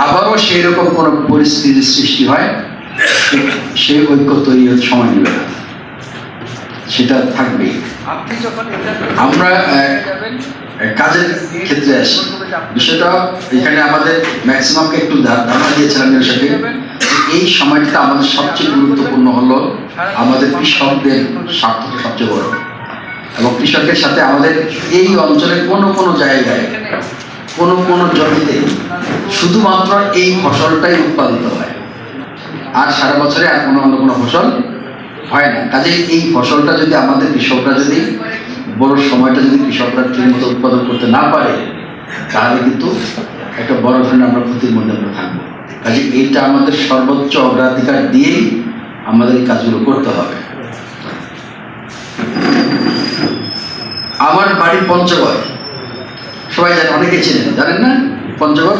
আবারও সেই রকম কোনো পরিস্থিতির সৃষ্টি হয়, সেই ঐক্য তৈরি হতে সময় নেবে না, সেটা থাকবেই। আমরা কাজের ক্ষেত্রে আসি, বিষয়টা এখানে আমাদের ম্যাক্সিমামকে একটু ধারণা দিয়েছিলাম এর সাথে। এই সময়টা আমাদের সবচেয়ে গুরুত্বপূর্ণ হলো আমাদের কৃষকদের স্বার্থটা সবচেয়ে বড়, এবং কৃষকের সাথে আমাদের এই অঞ্চলের কোনো জায়গায় কোনো জমিতে শুধুমাত্র এই ফসলটাই উৎপাদিত হয়, আর সারা বছরে আর অন্য কোনো ফসল হয় না। কাজে এই ফসলটা যদি আমাদের কৃষকরা যদি বড় সময়টা যদি কৃষকরা ঠিক মতো উৎপাদন করতে না পারে, তাহলে কিন্তু একটা বড় ধরনের আমরা ক্ষতির মধ্যে আমরা থাকবো। কাজে এইটা আমাদের সর্বোচ্চ অগ্রাধিকার দিয়েই আমাদের এই কাজগুলো করতে হবে। আমার বাড়ি পঞ্চগড়, সবাই জানেন, অনেকে ছিলেন, জানেন না পঞ্চগড়?